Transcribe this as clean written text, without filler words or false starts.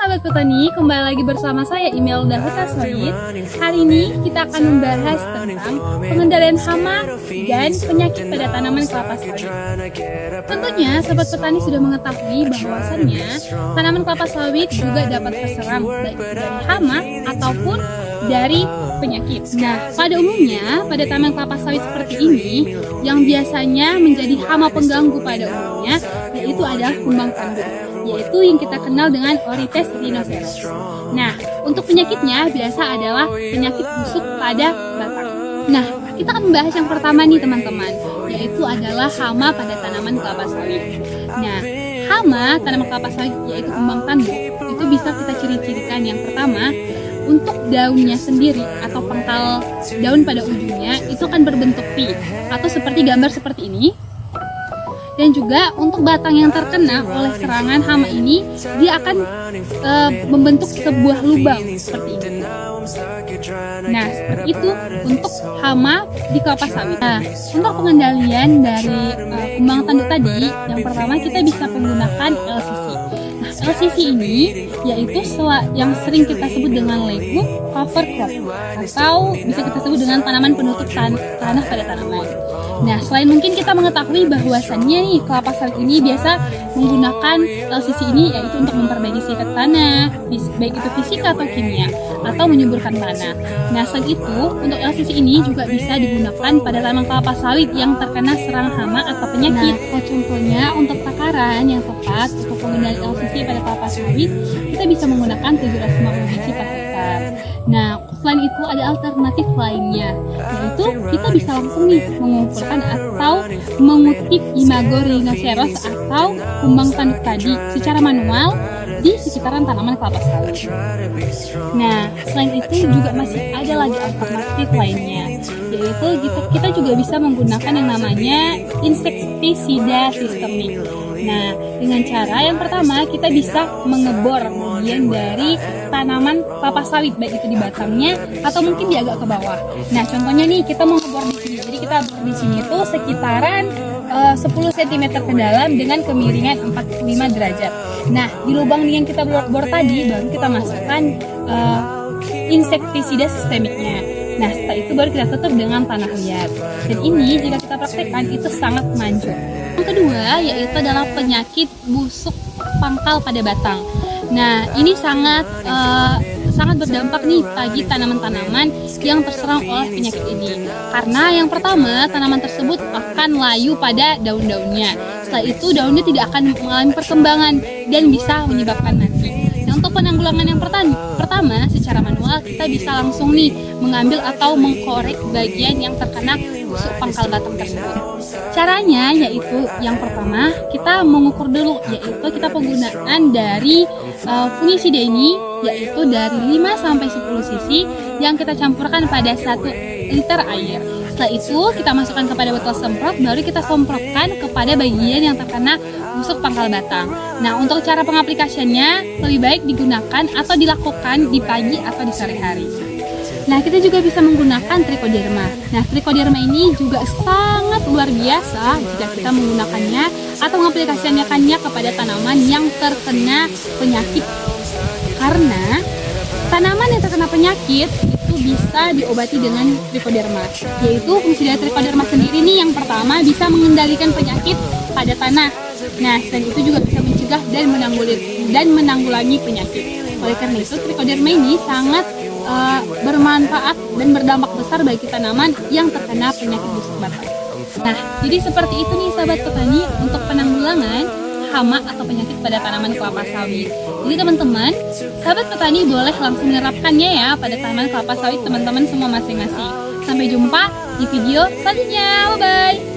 sahabat petani, kembali lagi bersama saya Imelda Hutaswait. Hari ini kita akan membahas tentang pengendalian hama dan penyakit pada tanaman kelapa sawit. Tentunya sahabat petani sudah mengetahui bahwasannya tanaman kelapa sawit juga dapat terserang baik dari hama ataupun dari penyakit. Nah, pada umumnya pada tanaman kelapa sawit seperti ini yang biasanya menjadi hama pengganggu pada umumnya yaitu adalah kumbang tanduk, yaitu yang kita kenal dengan Orytes rhinoceros. Nah, untuk penyakitnya biasa adalah penyakit busuk pada batang. Nah, kita akan membahas yang pertama nih teman-teman, yaitu adalah hama pada tanaman kelapa sawit. Nah, hama tanaman kelapa sawit yaitu kumbang tanduk itu bisa kita ciri-cirikan. Yang pertama, untuk daunnya sendiri atau pangkal daun pada ujungnya itu akan berbentuk V atau seperti gambar seperti ini. Dan juga untuk batang yang terkena oleh serangan hama ini, dia akan membentuk sebuah lubang seperti ini. Nah, seperti itu untuk hama di kelapa sawit. Nah, untuk pengendalian dari kumbang tanduk tadi, yang pertama kita bisa menggunakan LCC. Nah, LCC ini yaitu yang sering kita sebut dengan legume cover crop atau bisa kita sebut dengan tanaman penutup tanah pada tanaman. Nah, selain mungkin kita mengetahui bahwasannya nih kelapa sawit ini biasa menggunakan LCC ini yaitu untuk memperbaiki sifat tanah, baik itu fisika atau kimia, atau menyuburkan tanah. Nah, selain itu untuk LCC ini juga bisa digunakan pada tanaman kelapa sawit yang terkena serang hama atau penyakit. Nah, contohnya untuk takaran yang tepat untuk pengendalian LCC pada kelapa sawit, kita bisa menggunakan 750 biji per hektar. Nah, selain itu ada alternatif lainnya, yaitu kita bisa langsung nih mengumpulkan atau mengutip imago rhinoceros atau kumbang tanduk tadi secara manual di sekitaran tanaman kelapa sawit. Nah, selain itu juga masih ada lagi alternatif lainnya, yaitu kita juga bisa menggunakan yang namanya insektisida sistemik. Nah, dengan cara yang pertama kita bisa mengebor bagian dari tanaman kelapa sawit, baik itu di batangnya atau mungkin di agak ke bawah. Nah, contohnya nih kita mau ngebor di sini. Jadi kita bor di sini tuh sekitaran 10 cm ke dalam dengan kemiringan 45 derajat. Nah, di lubang nih yang kita bor tadi baru kita masukkan insektisida sistemiknya. Nah, setelah itu baru kita tutup dengan tanah liat. Dan ini jika kita praktekkan itu sangat manjur. Yang kedua yaitu adalah penyakit busuk pangkal pada batang. Nah, ini sangat berdampak nih bagi tanaman-tanaman yang terserang oleh penyakit ini. Karena yang pertama, tanaman tersebut akan layu pada daun-daunnya. Setelah itu daunnya tidak akan mengalami perkembangan dan bisa menyebabkan mati. Nah, untuk penanggulangan yang pertama secara manual kita bisa langsung nih mengambil atau mengkorek bagian yang terkena busuk pangkal batang tersebut. Caranya yaitu yang pertama kita mengukur dulu, yaitu kita penggunaan dari fungisida ini yaitu dari 5-10 cc yang kita campurkan pada 1 liter air. Setelah itu kita masukkan kepada botol semprot, baru kita semprotkan kepada bagian yang terkena busuk pangkal batang. Nah, untuk cara pengaplikasiannya lebih baik digunakan atau dilakukan di pagi atau di sore hari. Nah, kita juga bisa menggunakan trichoderma. Nah, trichoderma ini juga sangat luar biasa jika kita menggunakannya atau mengaplikasikannya kepada tanaman yang terkena penyakit. Karena tanaman yang terkena penyakit itu bisa diobati dengan trichoderma. Yaitu fungsi dari trichoderma sendiri nih yang pertama bisa mengendalikan penyakit pada tanah. Nah, selain itu juga bisa mencegah dan menanggulangi penyakit. Oleh karena itu, trichoderma ini sangat bermanfaat dan berdampak besar bagi tanaman yang terkena penyakit busuk batang. Nah, jadi seperti itu nih sahabat petani untuk penanggulangan hama atau penyakit pada tanaman kelapa sawit. Jadi teman-teman, sahabat petani boleh langsung menerapkannya ya pada tanaman kelapa sawit teman-teman semua masing-masing. Sampai jumpa di video selanjutnya. Bye-bye.